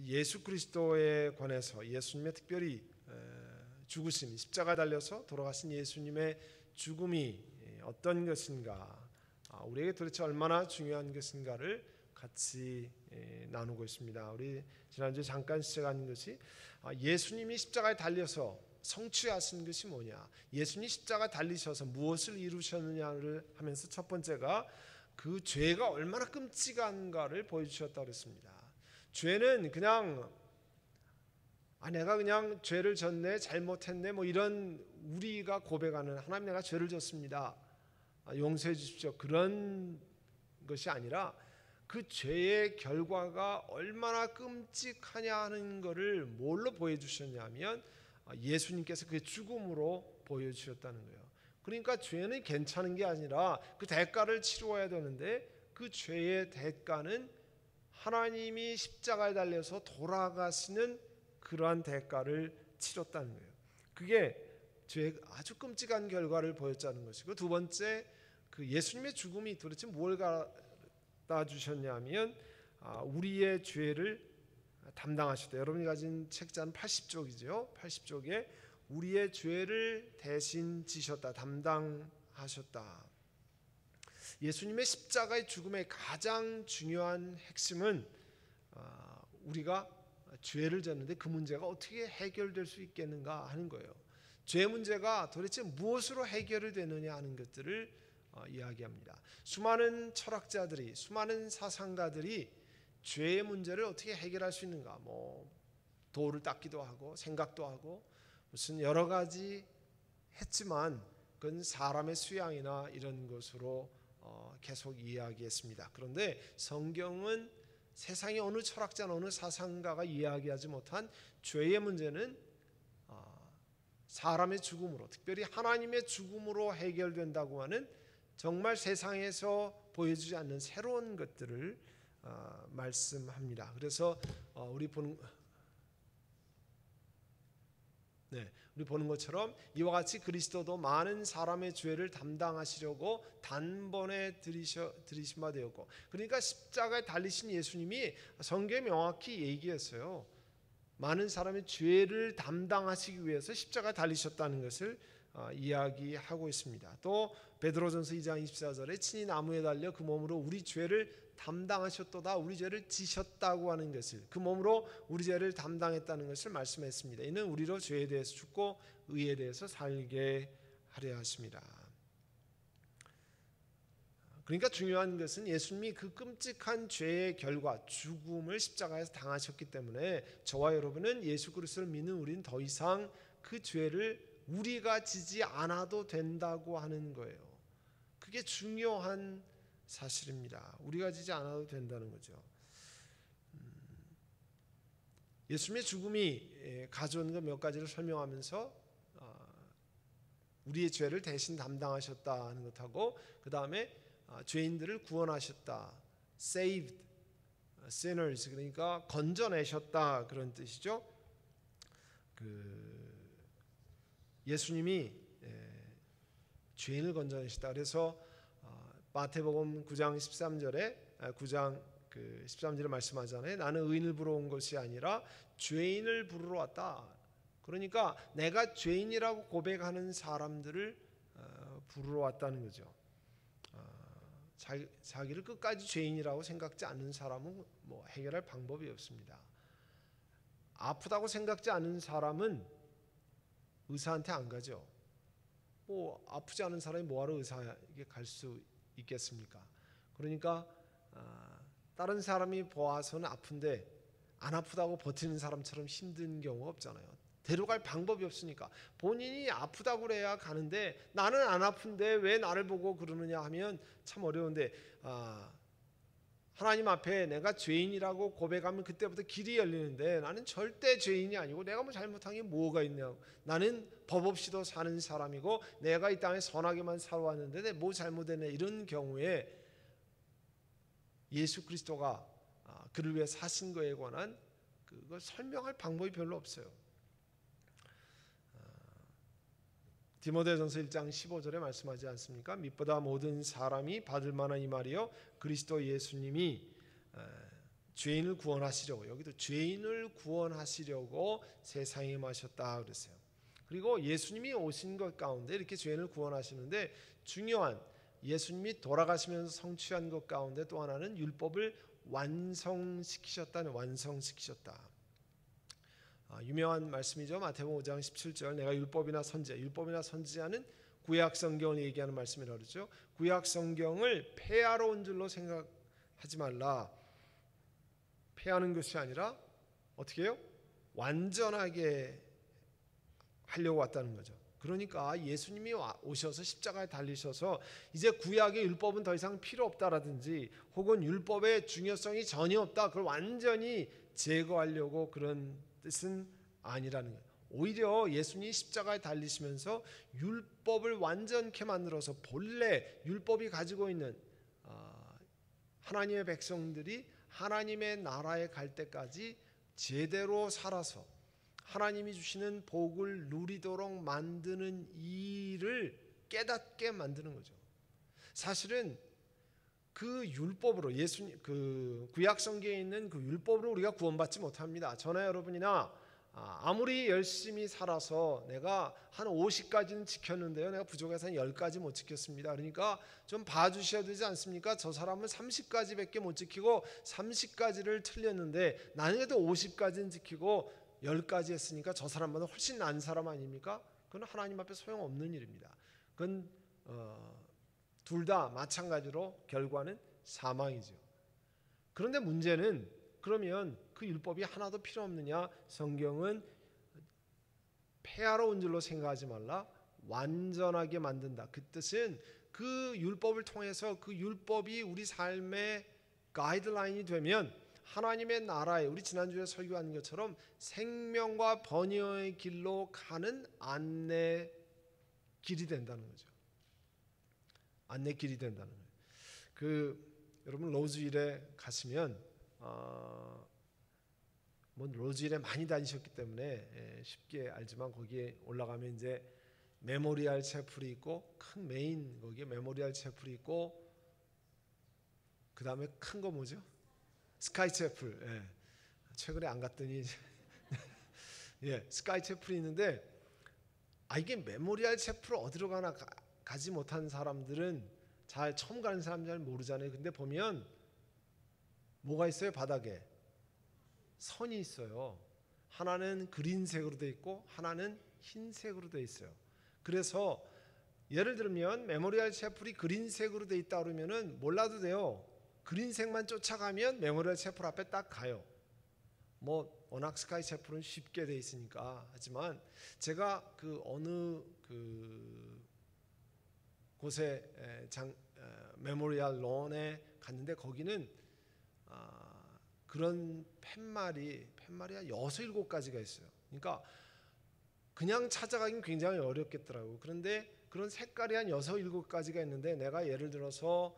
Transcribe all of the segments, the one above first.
예수 그리스도에 관해서 예수님의 특별히 죽으신 십자가에 달려서 돌아가신 예수님의 죽음이 어떤 것인가, 우리에게 도대체 얼마나 중요한 것인가를 같이 나누고 있습니다. 우리 지난주에 잠깐 시작한 것이 예수님이 십자가에 달려서 성취하신 것이 뭐냐, 예수님이 십자가에 달리셔서 무엇을 이루셨느냐를 하면서 첫 번째가 그 죄가 얼마나 끔찍한가를 보여주셨다고 그랬습니다. 죄는 그냥 내가 그냥 죄를 졌네, 잘못했네, 뭐 이런 우리가 고백하는 하나님 내가 죄를 졌습니다, 용서해 주십시오, 그런 것이 아니라 그 죄의 결과가 얼마나 끔찍하냐 하는 것을 뭘로 보여주셨냐면 예수님께서 그 죽음으로 보여주셨다는 거예요. 그러니까 죄는 괜찮은 게 아니라 그 대가를 치루어야 되는데 그 죄의 대가는 하나님이 십자가에 달려서 돌아가시는 그러한 대가를 치렀다는 거예요. 그게 죄의 아주 끔찍한 결과를 보였다는 것이고, 두 번째, 그 예수님의 죽음이 도대체 뭘 갖다 주셨냐면 우리의 죄를 담당하셨다. 여러분이 가진 책자는 80쪽이죠. 80쪽에 우리의 죄를 대신 지셨다, 담당하셨다. 예수님의 십자가의 죽음의 가장 중요한 핵심은 우리가 죄를 졌는데 그 문제가 어떻게 해결될 수 있겠는가 하는 거예요. 죄 문제가 도대체 무엇으로 해결이 되느냐 하는 것들을 이야기합니다. 수많은 철학자들이, 수많은 사상가들이 죄의 문제를 어떻게 해결할 수 있는가, 뭐 돌을 닦기도 하고 생각도 하고 무슨 여러 가지 했지만 그건 사람의 수양이나 이런 것으로 계속 이야기했습니다. 그런데 성경은 세상의 어느 철학자나 어느 사상가가 이야기하지 못한 죄의 문제는 사람의 죽음으로, 특별히 하나님의 죽음으로 해결된다고 하는 정말 세상에서 보여주지 않는 새로운 것들을 말씀합니다. 그래서 우리 보는 것처럼 이와 같이 그리스도도 많은 사람의 죄를 담당하시려고 단번에 들이신 바 되었고, 그러니까 십자가에 달리신 예수님이 성경에 명확히 얘기했어요. 많은 사람의 죄를 담당하시기 위해서 십자가에 달리셨다는 것을 이야기하고 있습니다. 또 베드로전서 2장 24절에 친히 나무에 달려 그 몸으로 우리 죄를 담당하셨도다, 우리 죄를 지셨다고 하는 것을, 그 몸으로 우리 죄를 담당했다는 것을 말씀했습니다. 이는 우리로 죄에 대해서 죽고 의에 대해서 살게 하려 하십니다. 그러니까 중요한 것은 예수님이 그 끔찍한 죄의 결과 죽음을 십자가에서 당하셨기 때문에 저와 여러분은 예수 그리스도를 믿는 우리는 더 이상 그 죄를 우리가 지지 않아도 된다고 하는 거예요. 그게 중요한 사실입니다. 우리가 지지 않아도 된다는 거죠. 예수님의 죽음이 가져온 것 몇 가지를 설명하면서 우리의 죄를 대신 담당하셨다는 것하고, 그 다음에 죄인들을 구원하셨다, saved sinners, 그러니까 건져내셨다, 그런 뜻이죠. 예수님이 죄인을 건져내셨다. 그래서 마태복음 9장 13절에 말씀하잖아요. 나는 의인을 부르러 온 것이 아니라 죄인을 부르러 왔다. 그러니까 내가 죄인이라고 고백하는 사람들을 부르러 왔다는 거죠. 자기를 끝까지 죄인이라고 생각지 않는 사람은 뭐 해결할 방법이 없습니다. 아프다고 생각지 않는 사람은 의사한테 안 가죠. 뭐 아프지 않은 사람이 뭐하러 의사에게 갈 수 있겠습니까? 그러니까 다른 사람이 보아서는 아픈데 안 아프다고 버티는 사람처럼 힘든 경우가 없잖아요. 데려갈 방법이 없으니까 본인이 아프다고 그래야 가는데 나는 안 아픈데 왜 나를 보고 그러느냐 하면 참 어려운데, 하나님 앞에 내가 죄인이라고 고백하면 그때부터 길이 열리는데 나는 절대 죄인이 아니고 내가 뭐 잘못한 게 뭐가 있냐고, 나는 법 없이도 사는 사람이고 내가 이 땅에 선하게만 살아왔는데 내가 뭐 잘못했네, 이런 경우에 예수 그리스도가 그를 위해 사신 것에 관한 그걸 설명할 방법이 별로 없어요. 디모데전서 1장 15절에 말씀하지 않습니까? 밑보다 모든 사람이 받을 만한 이 말이요, 그리스도 예수님이 죄인을 구원하시려고, 여기도 죄인을 구원하시려고 세상에 임하셨다 그랬어요. 그리고 예수님이 오신 것 가운데 이렇게 죄인을 구원하시는데 중요한 예수님이 돌아가시면서 성취한 것 가운데 또 하나는 율법을 완성시키셨다. 유명한 말씀이죠. 마태복음 5장 17절 내가 율법이나 선지자는 구약 성경을 얘기하는 말씀이라고 그러죠. 구약 성경을 폐하러 온 줄로 생각하지 말라. 폐하는 것이 아니라 어떻게 해요? 완전하게 하려고 왔다는 거죠. 그러니까 예수님이 오셔서 십자가에 달리셔서 이제 구약의 율법은 더 이상 필요 없다라든지 혹은 율법의 중요성이 전혀 없다, 그걸 완전히 제거하려고 그런 뜻은 아니라는 거예요. 오히려 예수님이 십자가에 달리시면서 율법을 완전케 만들어서 본래 율법이 가지고 있는 하나님의 백성들이 하나님의 나라에 갈 때까지 제대로 살아서 하나님이 주시는 복을 누리도록 만드는 일을 깨닫게 만드는 거죠. 사실은 그 율법으로 예수님 그 구약 성경에 있는 그 율법으로 우리가 구원받지 못합니다. 저나 여러분이나 아무리 열심히 살아서 내가 한 50가지는 지켰는데요, 내가 부족해서 한 10가지 못 지켰습니다. 그러니까 좀 봐주셔야 되지 않습니까? 저 사람은 30가지밖에 못 지키고 30가지를 틀렸는데 나는 그래도 50가지는 지키고 10가지 했으니까 저 사람보다 훨씬 나은 사람 아닙니까? 그건 하나님 앞에 소용없는 일입니다. 그건 둘 다 마찬가지로 결과는 사망이죠. 그런데 문제는 그러면 그 율법이 하나도 필요 없느냐? 성경은 폐하러 온 줄로 생각하지 말라, 완전하게 만든다. 그 뜻은 그 율법을 통해서 그 율법이 우리 삶의 가이드라인이 되면 하나님의 나라에 우리 지난주에 설교한 것처럼 생명과 번영의 길로 가는 안내 길이 된다는 거죠. 안내 길이 된다는 거예요. 여러분 로즈힐에 가시면 로즈힐에 많이 다니셨기 때문에 쉽게 알지만 거기에 올라가면 이제 메모리얼 채플이 있고 큰 메인 거기에 메모리얼 채플이 있고 그 다음에 큰 거 뭐죠? 스카이 채플. 최근에 안 갔더니 스카이 채플이 있는데 이게 메모리얼 채플 어디로 가나 가지 못한 사람들은 처음 가는 사람들 잘 모르잖아요. 근데 보면 뭐가 있어요? 바닥에 선이 있어요. 하나는 그린색으로 돼 있고 하나는 흰색으로 돼 있어요. 그래서 예를 들면 메모리얼 채플이 그린색으로 돼 있다 그러면은 몰라도 돼요. 그린색만 쫓아가면 메모리얼 채플 앞에 딱 가요. 워낙 스카이 채플은 쉽게 돼 있으니까. 하지만 제가 어느 곳에 메모리얼 론에 갔는데 거기는 그런 팻말이 한 6, 7가지가 있어요. 그러니까 그냥 찾아가긴 굉장히 어렵겠더라고요. 그런데 그런 색깔이 한 6, 7가지가 있는데 내가 예를 들어서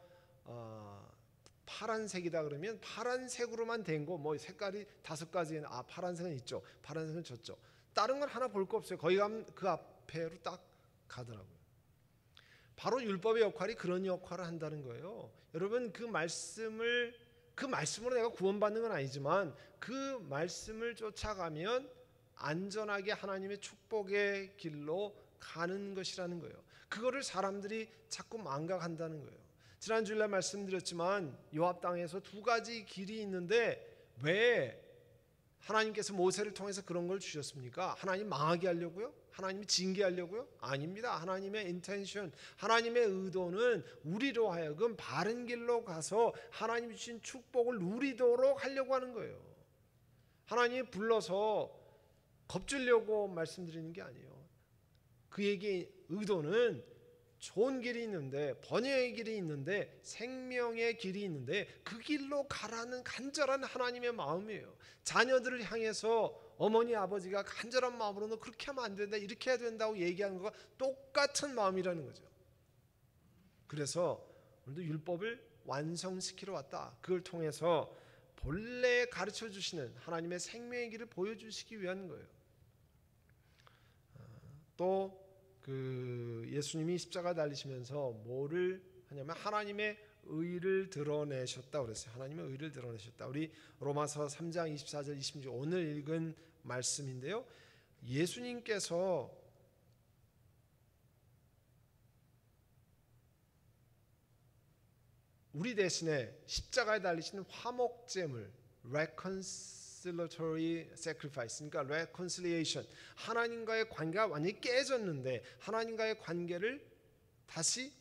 파란색이다 그러면 파란색으로만 된 거 색깔이 5가지, 파란색은 있죠. 파란색은 졌죠. 다른 건 하나 볼 거 없어요. 거기 가면 그 앞에로 딱 가더라고요. 바로 율법의 역할이 그런 역할을 한다는 거예요. 여러분 그 말씀으로 내가 구원받는 건 아니지만 그 말씀을 쫓아가면 안전하게 하나님의 축복의 길로 가는 것이라는 거예요. 그거를 사람들이 자꾸 망각한다는 거예요. 지난 주일날 말씀드렸지만 요압 땅에서 2가지 길이 있는데 왜 하나님께서 모세를 통해서 그런 걸 주셨습니까? 하나님 망하게 하려고요? 하나님이 징계하려고요? 아닙니다. 하나님의 인텐션, 하나님의 의도는 우리로 하여금 바른 길로 가서 하나님이 주신 축복을 누리도록 하려고 하는 거예요. 하나님이 불러서 겁주려고 말씀드리는 게 아니에요. 그에게 의도는 좋은 길이 있는데, 번영의 길이 있는데, 생명의 길이 있는데 그 길로 가라는 간절한 하나님의 마음이에요. 자녀들을 향해서 어머니 아버지가 간절한 마음으로 너 그렇게 하면 안 된다, 이렇게 해야 된다고 얘기하는 것과 똑같은 마음이라는 거죠. 그래서 오늘도 율법을 완성시키러 왔다. 그걸 통해서 본래 가르쳐 주시는 하나님의 생명의 길을 보여주시기 위한 거예요. 또 예수님이 십자가 달리시면서 뭐를 하냐면 하나님의 의를 드러내셨다 그랬어요. 하나님의 의를 드러내셨다. 우리 로마서 3장 24절 26절 오늘 읽은 말씀인데요. 예수님께서 우리 대신에 십자가에 달리신 화목제물 reconciliatory sacrifice, 그러니까 reconciliation, 하나님과의 관계가 완전히 깨졌는데 하나님과의 관계를 다시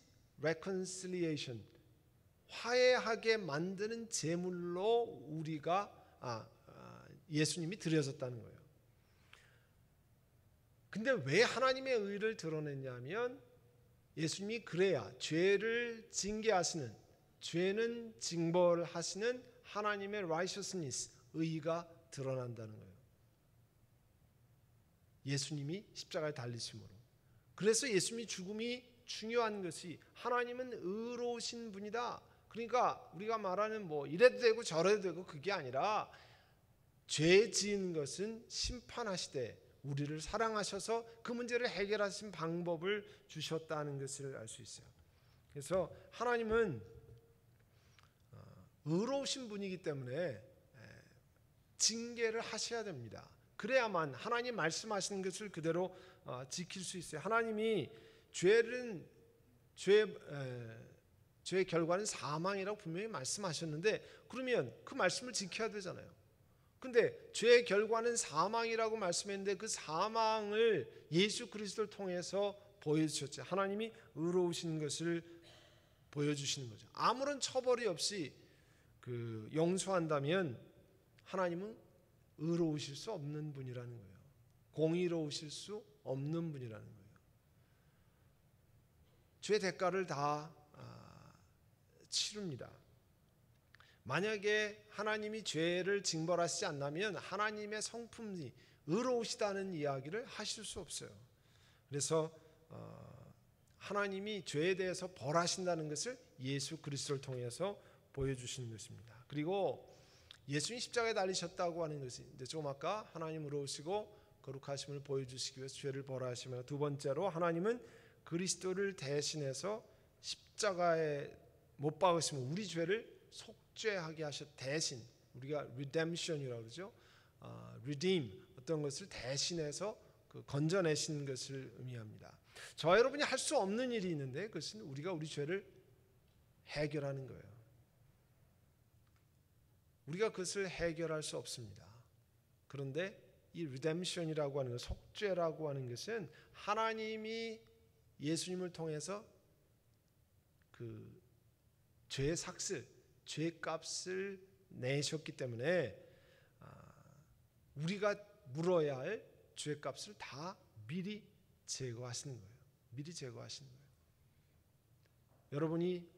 reconciliation, 화해하게 만드는 제물로 우리가 예수님이 드려졌다는 거예요. 근데 왜 하나님의 의를 드러냈냐면 예수님이 그래야 죄를 징계하시는, 죄는 징벌하시는 하나님의 righteousness, 의가 드러난다는 거예요. 예수님이 십자가에 달리심으로. 그래서 예수님의 죽음이 중요한 것이 하나님은 의로우신 분이다. 그러니까 우리가 말하는 뭐 이래도 되고 저래도 되고 그게 아니라 죄 지은 것은 심판하시되 우리를 사랑하셔서 그 문제를 해결하신 방법을 주셨다는 것을 알 수 있어요. 그래서 하나님은 의로우신 분이기 때문에 징계를 하셔야 됩니다. 그래야만 하나님 말씀하시는 것을 그대로 지킬 수 있어요. 하나님이 죄의 결과는 사망이라고 분명히 말씀하셨는데 그러면 그 말씀을 지켜야 되잖아요. 근데 죄의 결과는 사망이라고 말씀했는데 그 사망을 예수 그리스도를 통해서 보여주셨죠. 하나님이 의로우신 것을 보여주시는 거죠. 아무런 처벌이 없이 용서한다면 하나님은 의로우실 수 없는 분이라는 거예요. 공의로우실 수 없는 분이라는 거예요. 죄 대가를 다 치릅니다. 만약에 하나님이 죄를 징벌하시지 않다면 하나님의 성품이 의로우시다는 이야기를 하실 수 없어요. 그래서 하나님이 죄에 대해서 벌하신다는 것을 예수 그리스도를 통해서 보여주시는 것입니다. 그리고 예수님 십자가에 달리셨다고 하는 것이 이제 좀 아까 하나님 의로우시고 거룩하심을 보여주시기 위해서 죄를 벌하시며, 두 번째로 하나님은 그리스도를 대신해서 십자가에 못 박으시면 우리 죄를 속죄하게 하셨, 대신 우리가 redemption이라고 그러죠. redeem, 어떤 것을 대신해서 건져내신 것을 의미합니다. 저와 여러분이 할 수 없는 일이 있는데 그것은 우리가 우리 죄를 해결하는 거예요. 우리가 그것을 해결할 수 없습니다. 그런데 이 redemption이라고 하는 것, 속죄라고 하는 것은 하나님이 예수님을 통해서 그 죄의 삭슬, 죄값을 내셨기 때문에 우리가 물어야 할 죄값을 다 미리 제거하시는 거예요. 미리 제거하시는 거예요. 여러분이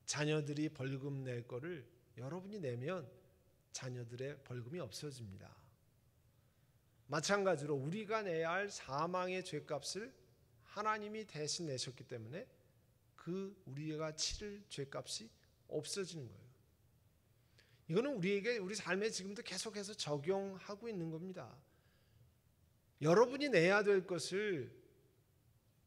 자녀들이 벌금 낼 거를 여러분이 내면 자녀들의 벌금이 없어집니다. 마찬가지로 우리가 내야 할 사망의 죄값을 하나님이 대신 내셨기 때문에 우리가 치를 죄값이 없어지는 거예요. 이거는 우리에게 우리 삶에 지금도 계속해서 적용하고 있는 겁니다. 여러분이 내야 될 것을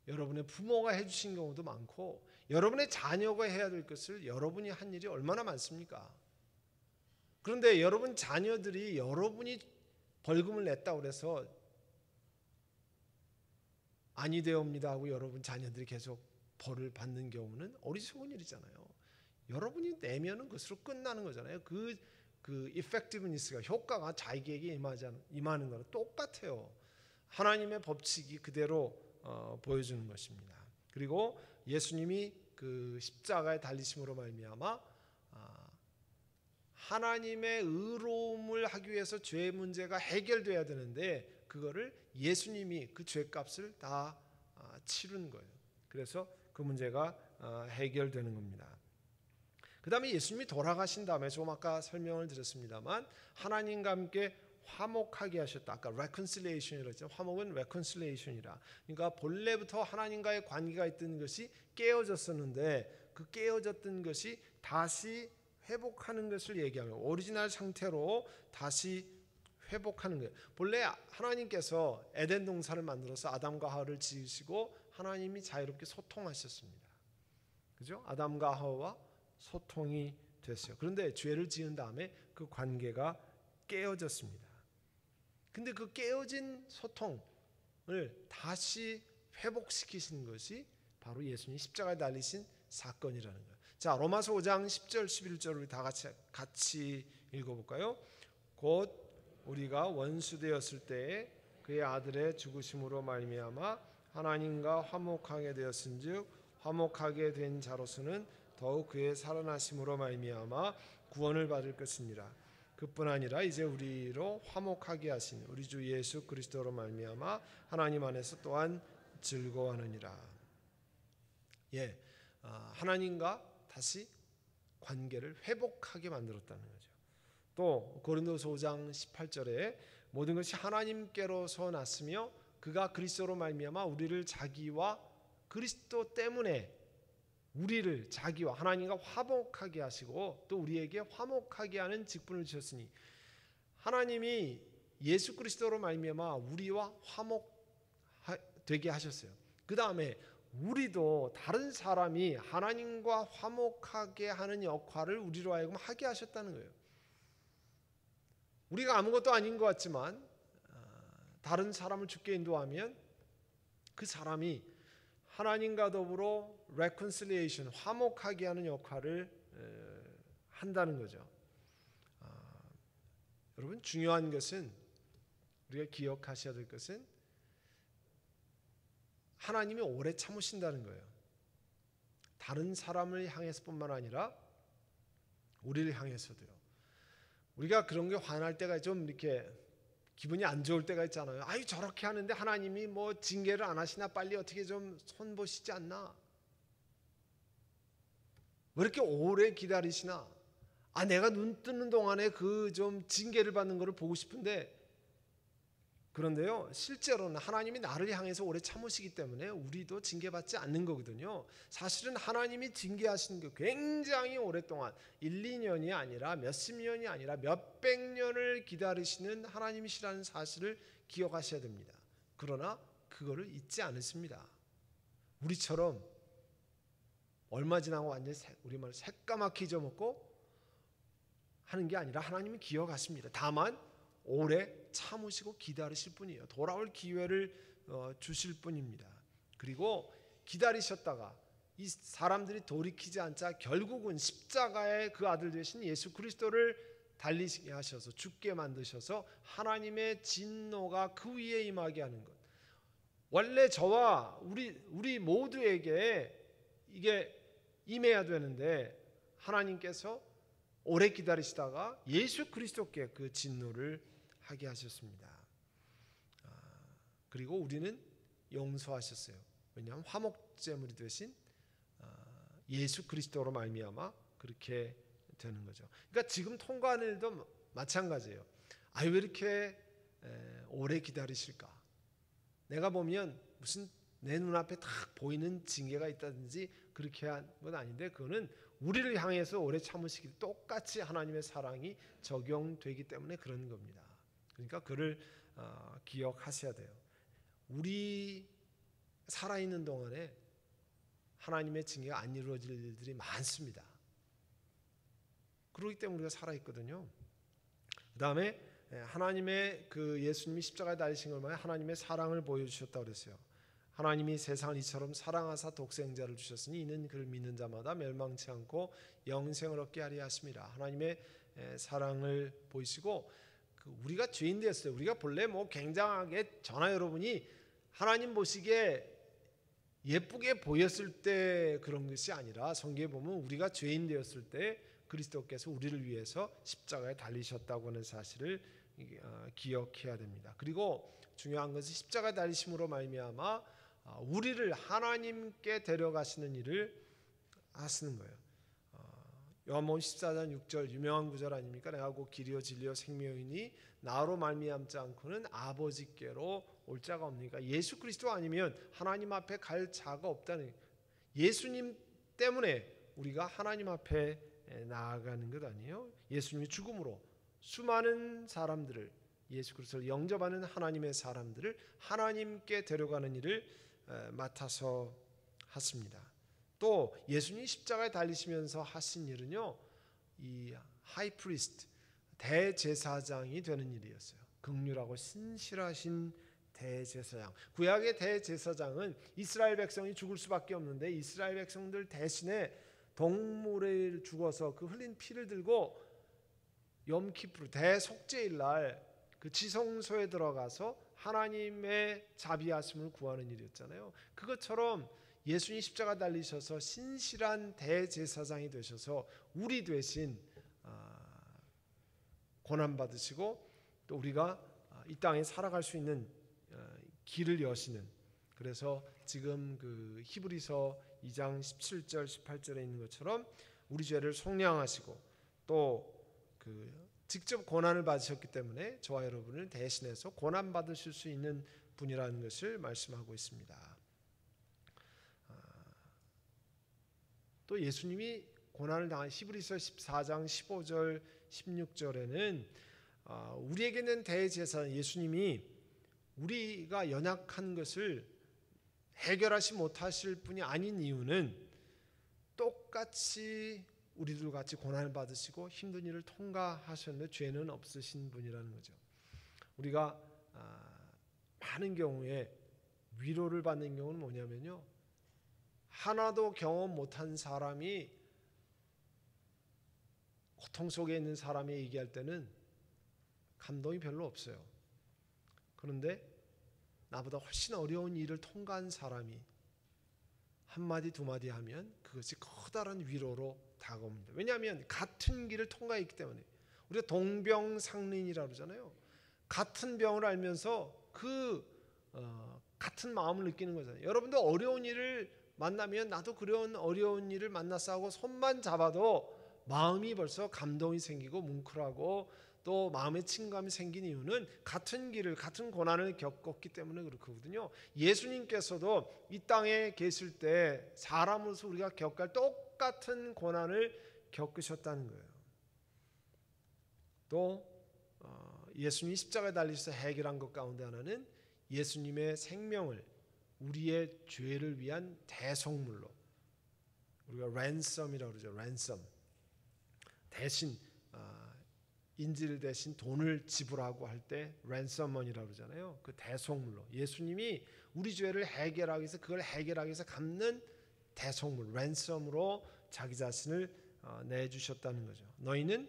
여러분의 부모가 해주신 경우도 많고 여러분의 자녀가 해야 될 것을 여러분이 한 일이 얼마나 많습니까? 그런데 여러분 자녀들이 여러분이 벌금을 냈다고 해서 아니 되옵니다 하고 여러분 자녀들이 계속 벌을 받는 경우는 어리석은 일이잖아요. 여러분이 내면은 그것으로 끝나는 거잖아요. 그 effectiveness가, 효과가 자기에게 임하는 거랑 똑같아요. 하나님의 법칙이 그대로 보여주는 것입니다. 그리고 예수님이 그 십자가에 달리심으로 말미암아 하나님의 의로움을 하기 위해서 죄 문제가 해결돼야 되는데 그거를 예수님이 그 죄값을 다 치른 거예요. 그래서 그 문제가 해결되는 겁니다. 그 다음에 예수님이 돌아가신 다음에 좀 아까 설명을 드렸습니다만 하나님과 함께 화목하게 하셨다. 아까 reconciliation이라고 했죠. 화목은 reconciliation이라. 그러니까 본래부터 하나님과의 관계가 있던 것이 깨어졌었는데 그 깨어졌던 것이 다시 회복하는 것을 얘기하며 오리지널 상태로 다시 회복하는 거예요. 본래 하나님께서 에덴 동산을 만들어서 아담과 하와를 지으시고 하나님이 자유롭게 소통하셨습니다. 그죠? 아담과 하와와 소통이 됐어요. 그런데 죄를 지은 다음에 그 관계가 깨어졌습니다. 근데 그 깨어진 소통을 다시 회복시키신 것이 바로 예수님이 십자가에 달리신 사건이라는 거예요. 자, 로마서 5장 10절 11절을 우리 다 같이 읽어볼까요? 곧 우리가 원수 되었을 때에 그의 아들의 죽으심으로 말미암아 하나님과 화목하게 되었은즉 화목하게 된 자로서는 더욱 그의 살아나심으로 말미암아 구원을 받을 것입니다. 그뿐 아니라 이제 우리로 화목하게 하신 우리 주 예수 그리스도로 말미암아 하나님 안에서 또한 즐거워하느니라. 하나님과 다시 관계를 회복하게 만들었다는 거죠. 또 고린도서 5장 18절에 모든 것이 하나님께로서 났으며 그가 그리스도로 말미암아 우리를 자기와 그리스도 때문에 우리를 자기와 하나님과 화목하게 하시고 또 우리에게 화목하게 하는 직분을 주셨으니 하나님이 예수 그리스도로 말미암아 우리와 화목되게 하셨어요. 그 다음에 우리도 다른 사람이 하나님과 화목하게 하는 역할을 우리로 하여금 하게 하셨다는 거예요. 우리가 아무것도 아닌 것 같지만 다른 사람을 주께 인도하면 그 사람이 하나님과 더불어 reconciliation, 화목하게 하는 역할을 한다는 거죠. 여러분, 중요한 것은 우리가 기억하셔야 될 것은 하나님이 오래 참으신다는 거예요. 다른 사람을 향해서뿐만 아니라 우리를 향해서도요. 우리가 그런 게 화날 때가 좀 이렇게 기분이 안 좋을 때가 있잖아요. 아유, 저렇게 하는데 하나님이 뭐 징계를 안 하시나, 빨리 어떻게 좀 손보시지 않나? 왜 이렇게 오래 기다리시나? 내가 눈 뜨는 동안에 그 좀 징계를 받는 거를 보고 싶은데, 그런데요, 실제로는 하나님이 나를 향해서 오래 참으시기 때문에 우리도 징계받지 않는 거거든요. 사실은 하나님이 징계하시는 게 굉장히 오랫동안 1, 2년이 아니라 몇십 년이 아니라 몇백 년을 기다리시는 하나님이시라는 사실을 기억하셔야 됩니다. 그러나 그거를 잊지 않으십니다. 우리처럼 얼마 지나고 완전히 우리말 새까맣게 잊어먹고 하는 게 아니라 하나님은 기억하십니다. 다만 오래 참으시고 기다리실 뿐이에요. 돌아올 기회를 주실 뿐입니다. 그리고 기다리셨다가 이 사람들이 돌이키지 않자 결국은 십자가의 그 아들 되신 예수 그리스도를 달리시게 하셔서 죽게 만드셔서 하나님의 진노가 그 위에 임하게 하는 것. 원래 저와 우리 모두에게 이게 임해야 되는데 하나님께서 오래 기다리시다가 예수 그리스도께 그 진노를 하게 하셨습니다. 그리고 우리는 용서하셨어요. 왜냐하면 화목제물이 되신 예수 그리스도로 말미암아 그렇게 되는 거죠. 그러니까 지금 통과하는 일도 마찬가지예요. 왜 이렇게 오래 기다리실까? 내가 보면 무슨 내 눈앞에 딱 보이는 징계가 있다든지 그렇게 한 건 아닌데, 그거는 우리를 향해서 오래 참으시기 똑같이 하나님의 사랑이 적용되기 때문에 그런 겁니다. 그러니까 그를 기억하셔야 돼요. 우리 살아있는 동안에 하나님의 징계가 안 이루어질 일들이 많습니다. 그렇기 때문에 우리가 살아있거든요. 그 다음에 하나님의 그 예수님이 십자가에 달리신 걸 말해 하나님의 사랑을 보여주셨다고 그랬어요. 하나님이 세상을 이처럼 사랑하사 독생자를 주셨으니 이는 그를 믿는 자마다 멸망치 않고 영생을 얻게 하려 하심이라. 하나님의 사랑을 보이시고 우리가 죄인 되었어요. 우리가 본래 뭐 굉장하게 저나 여러분이 하나님 보시기에 예쁘게 보였을 때 그런 것이 아니라 성경에 보면 우리가 죄인 되었을 때 그리스도께서 우리를 위해서 십자가에 달리셨다고 하는 사실을 기억해야 됩니다. 그리고 중요한 것은 십자가에 달리심으로 말미암아 우리를 하나님께 데려가시는 일을 하시는 거예요. 요한복음 14장 6절 유명한 구절 아닙니까? 내가 곧 길이요 진리요 생명이니 나로 말미암지 않고는 아버지께로 올 자가 없으니까 예수 그리스도 아니면 하나님 앞에 갈 자가 없다는, 예수님 때문에 우리가 하나님 앞에 나아가는 것 아니에요? 예수님이 죽음으로 수많은 사람들을, 예수 그리스도를 영접하는 하나님의 사람들을 하나님께 데려가는 일을 맡아서 하십니다. 또 예수님이 십자가에 달리시면서 하신 일은요, 이 하이프리스트, 대제사장이 되는 일이었어요. 긍휼하고 신실하신 대제사장. 구약의 대제사장은 이스라엘 백성이 죽을 수밖에 없는데 이스라엘 백성들 대신에 동물을 죽어서 그 흘린 피를 들고 염키푸르 대속죄일 날 그 지성소에 들어가서 하나님의 자비하심을 구하는 일이었잖아요. 그것처럼 예수님 십자가 달리셔서 신실한 대제사장이 되셔서 우리 대신 고난 받으시고 또 우리가 이 땅에 살아갈 수 있는 길을 여시는, 그래서 지금 그 히브리서 2장 17절 18절에 있는 것처럼 우리 죄를 속량하시고 또 그 직접 고난을 받으셨기 때문에 저와 여러분을 대신해서 고난 받으실 수 있는 분이라는 것을 말씀하고 있습니다. 또 예수님이 고난을 당한 히브리서 14장 15절 16절에는 우리에게 있는 대제사장 예수님이 우리가 연약한 것을 해결하지 못하실 분이 아닌 이유는 똑같이 우리들 같이 고난을 받으시고 힘든 일을 통과하셨는데 죄는 없으신 분이라는 거죠. 우리가 많은 경우에 위로를 받는 경우는 뭐냐면요, 하나도 경험 못한 사람이 고통 속에 있는 사람이 얘기할 때는 감동이 별로 없어요. 그런데 나보다 훨씬 어려운 일을 통과한 사람이 한마디 두마디 하면 그것이 커다란 위로로 다가옵니다. 왜냐하면 같은 길을 통과했기 때문에. 우리가 동병상린이라고 그러잖아요. 같은 병을 알면서 같은 마음을 느끼는 거잖아요. 여러분도 어려운 일을 만나면 나도 그런 어려운 일을 만났어 하고 손만 잡아도 마음이 벌써 감동이 생기고 뭉클하고 또 마음의 친감이 생긴 이유는 같은 길을, 같은 고난을 겪었기 때문에 그렇거든요. 예수님께서도 이 땅에 계실 때 사람으로서 우리가 겪을 똑같은 고난을 겪으셨다는 거예요. 또 예수님이 십자가에 달리셔서 해결한 것 가운데 하나는 예수님의 생명을 우리의 죄를 위한 대속물로, 우리가 랜섬이라고 그러죠. 랜섬, 대신 인질 대신 돈을 지불하고 할 때 랜섬머니라고 그러잖아요. 그 대속물로 예수님이 우리 죄를 해결하기 위해서, 그걸 해결하기 위해서 갚는 대속물, 랜섬으로 자기 자신을 내주셨다는 거죠. 너희는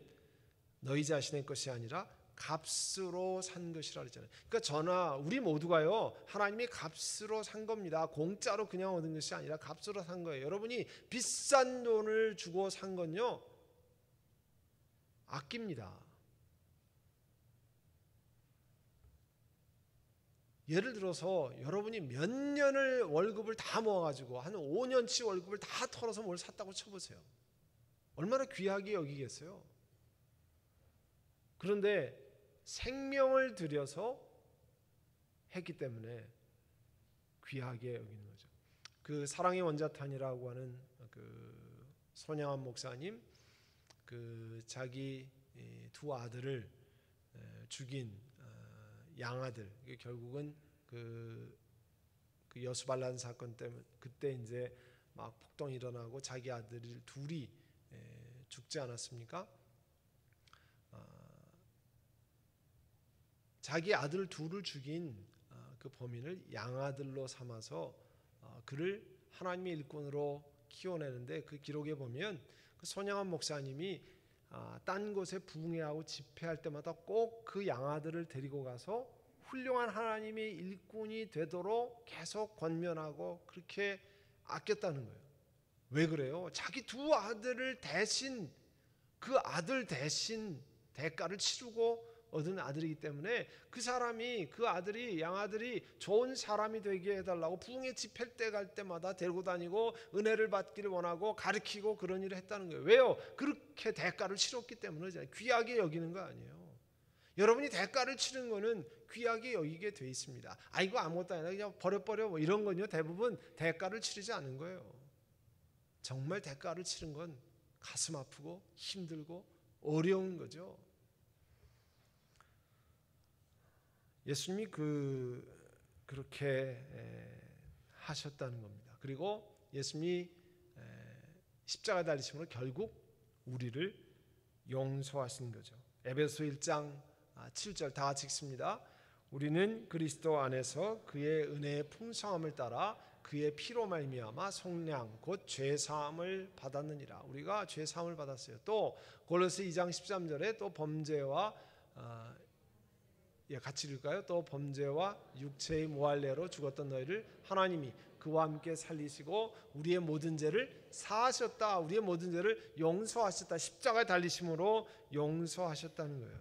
너희 자신의 것이 아니라 값으로 산 것이라 그랬잖아요. 그러니까 저나 우리 모두가요, 하나님이 값으로 산 겁니다. 공짜로 그냥 얻은 것이 아니라 값으로 산 거예요. 여러분이 비싼 돈을 주고 산 건요, 아낍니다. 예를 들어서 여러분이 몇 년을 월급을 다 모아가지고 한 5년치 월급을 다 털어서 뭘 샀다고 쳐보세요. 얼마나 귀하게 여기겠어요. 그런데 생명을 들여서 했기 때문에 귀하게 여기는 거죠. 그 사랑의 원자탄이라고 하는 그 손양한 목사님, 그 자기 두 아들을 죽인 양아들, 결국은 그 여수반란 사건 때문에 그때 이제 막 폭동이 일어나고 자기 아들 둘이 죽지 않았습니까? 자기 아들 둘을 죽인 그 범인을 양아들로 삼아서 그를 하나님의 일꾼으로 키워내는데, 그 기록에 보면 그 손양한 목사님이 딴 곳에 부흥회하고 집회할 때마다 꼭 그 양아들을 데리고 가서 훌륭한 하나님의 일꾼이 되도록 계속 권면하고 그렇게 아꼈다는 거예요. 왜 그래요? 자기 두 아들을 대신, 그 아들 대신 대가를 치르고 얻은 아들이기 때문에 그 사람이, 그 아들이, 양아들이 좋은 사람이 되게 해달라고 부흥회 집회 때 갈 때마다 데리고 다니고 은혜를 받기를 원하고 가르치고 그런 일을 했다는 거예요. 왜요? 그렇게 대가를 치렀기 때문에 귀하게 여기는 거 아니에요. 여러분이 대가를 치른 거는 귀하게 여기게 돼 있습니다. 이거 아무것도 아니라 그냥 버려 뭐 이런 건요, 대부분 대가를 치르지 않은 거예요. 정말 대가를 치른 건 가슴 아프고 힘들고 어려운 거죠. 예수님이 그렇게 하셨다는 겁니다. 그리고 예수님이 십자가 달리심으로 결국 우리를 용서하신 거죠. 에베소 1장 7절 다 같이 읽습니다. 우리는 그리스도 안에서 그의 은혜의 풍성함을 따라 그의 피로 말미암아 속량 곧 죄사함을 받았느니라. 우리가 죄사함을 받았어요. 또 골로새 2장 13절에 또 범죄와 같이 읽을까요? 또 범죄와 육체의 모할례로 죽었던 너희를 하나님이 그와 함께 살리시고 우리의 모든 죄를 사하셨다. 우리의 모든 죄를 용서하셨다. 십자가에 달리심으로 용서하셨다는 거예요.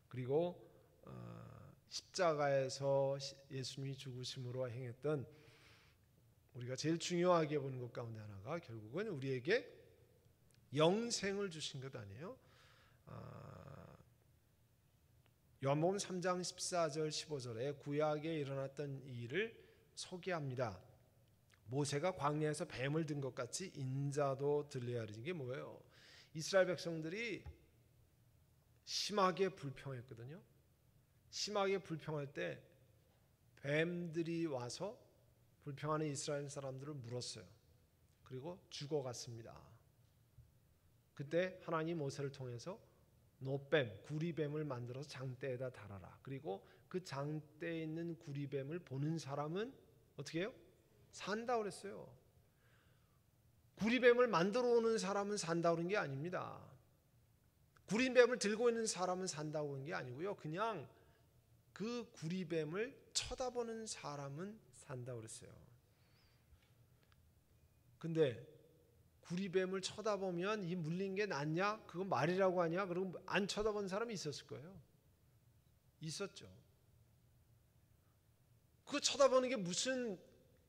그리고 십자가에서 예수님이 죽으심으로 행했던 우리가 제일 중요하게 보는 것 가운데 하나가 결국은 우리에게 영생을 주신 것 아니에요? 요한복음 3장 14절 15절에 구약에 일어났던 일을 소개합니다. 모세가 광야에서 뱀을 든 것 같이 인자도 들려야 하는 게 뭐예요? 이스라엘 백성들이 심하게 불평했거든요. 심하게 불평할 때 뱀들이 와서 불평하는 이스라엘 사람들을 물었어요. 그리고 죽어갔습니다. 그때 하나님 모세를 통해서 노뱀, 구리뱀을 만들어서 장대에다 달아라. 그리고 그 장대에 있는 구리뱀을 보는 사람은 어떻게 해요? 산다 그랬어요. 구리뱀을 만들어 오는 사람은 산다 그런 게 아닙니다. 구리뱀을 들고 있는 사람은 산다고 그런 게 아니고요. 그냥 그 구리뱀을 쳐다보는 사람은 산다고 그랬어요. 근데 구리뱀을 쳐다보면 이 물린 게 낫냐? 그건 말이라고 하냐? 그리고 안 쳐다본 사람이 있었을 거예요. 있었죠. 그거 쳐다보는 게 무슨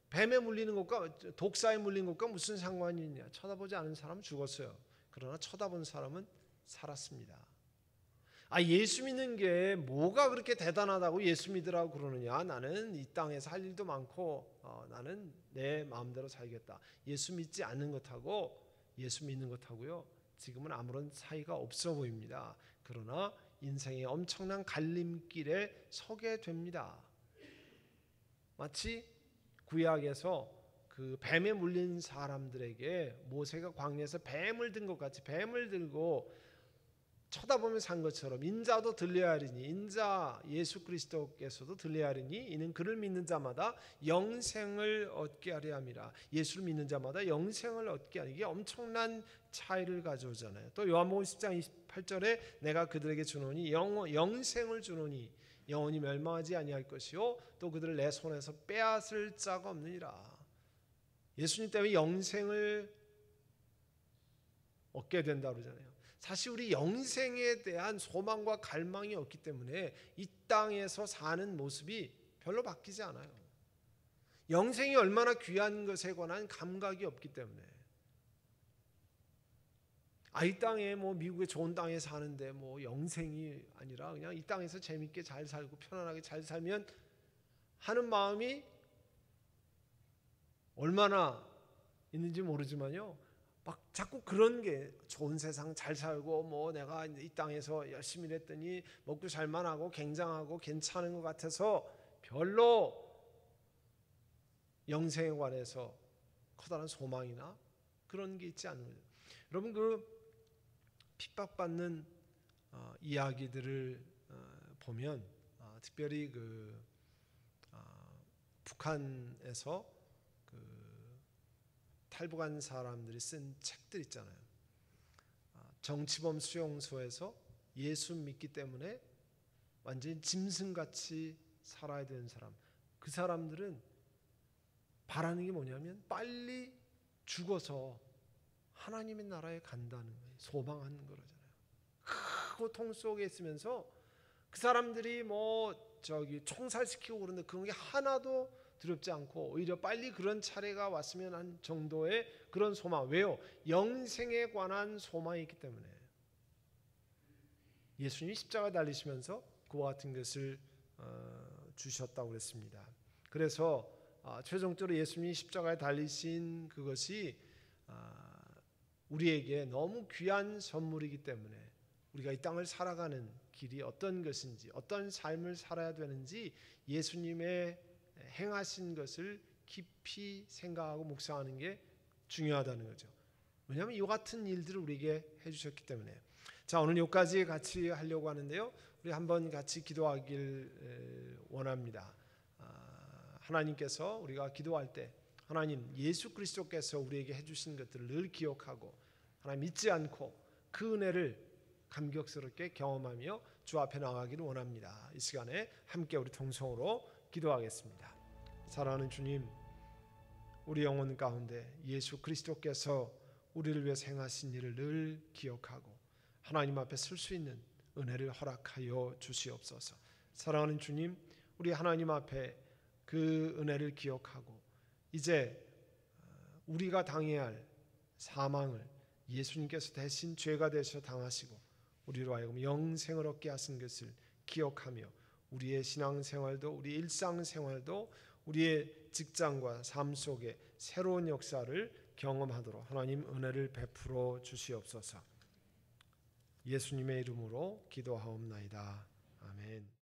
뱀에 물리는 것과 독사에 물린 것과 무슨 상관이 있냐? 쳐다보지 않은 사람은 죽었어요. 그러나 쳐다본 사람은 살았습니다. 예수 믿는 게 뭐가 그렇게 대단하다고 예수 믿으라고 그러느냐? 나는 이 땅에서 할 일도 많고 나는 내 마음대로 살겠다. 예수 믿지 않는 것하고 예수 믿는 것하고요, 지금은 아무런 차이가 없어 보입니다. 그러나 인생의 엄청난 갈림길에 서게 됩니다. 마치 구약에서 그 뱀에 물린 사람들에게 모세가 광야에서 뱀을 든 것 같이 뱀을 들고 쳐다보며 산 것처럼 인자도 들려야 하리니, 인자 예수 그리스도께서도 들려야 하리니 이는 그를 믿는 자마다 영생을 얻게 하려 함이라. 예수를 믿는 자마다 영생을 얻게 하니, 이게 엄청난 차이를 가져오잖아요. 또 요한복음 10장 28절에 내가 그들에게 주노니 영생을 주노니 영원히 멸망하지 아니할 것이요 또 그들을 내 손에서 빼앗을 자가 없느니라. 예수님 때문에 영생을 얻게 된다고 그러잖아요. 사실 우리 영생에 대한 소망과 갈망이 없기 때문에 이 땅에서 사는 모습이 별로 바뀌지 않아요. 영생이 얼마나 귀한 것에 관한 감각이 없기 때문에, 이 땅에 미국의 좋은 땅에 사는데 영생이 아니라 그냥 이 땅에서 재밌게 잘 살고 편안하게 잘 살면 하는 마음이 얼마나 있는지 모르지만요, 막 자꾸 그런 게 좋은 세상 잘 살고 내가 이 땅에서 열심히 일했더니 먹고 살만 하고 굉장하고 괜찮은 것 같아서 별로 영생에 관해서 커다란 소망이나 그런 게 있지 않는 거죠. 여러분, 그 핍박받는 이야기들을 보면 특별히 그 북한에서 탈북한 사람들이 쓴 책들 있잖아요. 정치범 수용소에서 예수 믿기 때문에 완전히 짐승같이 살아야 되는 사람, 그 사람들은 바라는 게 뭐냐면 빨리 죽어서 하나님의 나라에 간다는 거예요. 소망하는 거라잖아요. 그 고통 속에 있으면서 그 사람들이 총살시키고 그러는데 그런 게 하나도 두렵지 않고 오히려 빨리 그런 차례가 왔으면 한 정도의 그런 소망. 왜요? 영생에 관한 소망이 있기 때문에. 예수님이 십자가 달리시면서 그와 같은 것을 주셨다고 그랬습니다. 그래서 최종적으로 예수님이 십자가에 달리신 그것이 우리에게 너무 귀한 선물이기 때문에 우리가 이 땅을 살아가는 길이 어떤 것인지, 어떤 삶을 살아야 되는지 예수님의 행하신 것을 깊이 생각하고 묵상하는 게 중요하다는 거죠. 왜냐하면 이 같은 일들을 우리에게 해주셨기 때문에. 자, 오늘 여기까지 같이 하려고 하는데요. 우리 한번 같이 기도하길 원합니다. 하나님께서 우리가 기도할 때 하나님 예수 그리스도께서 우리에게 해주신 것들을 늘 기억하고 하나님 잊지 않고 그 은혜를 감격스럽게 경험하며 주 앞에 나가기를 원합니다. 이 시간에 함께 우리 통성으로 기도하겠습니다. 사랑하는 주님, 우리 영혼 가운데 예수 그리스도께서 우리를 위해서 행하신 일을 늘 기억하고 하나님 앞에 설 수 있는 은혜를 허락하여 주시옵소서. 사랑하는 주님, 우리 하나님 앞에 그 은혜를 기억하고 이제 우리가 당해야 할 사망을 예수님께서 대신 죄가 되셔 당하시고 우리로 하여금 영생을 얻게 하신 것을 기억하며 우리의 신앙생활도 우리 일상생활도 우리의 직장과 삶 속에 새로운 역사를 경험하도록 하나님 은혜를 베풀어 주시옵소서. 예수님의 이름으로 기도하옵나이다.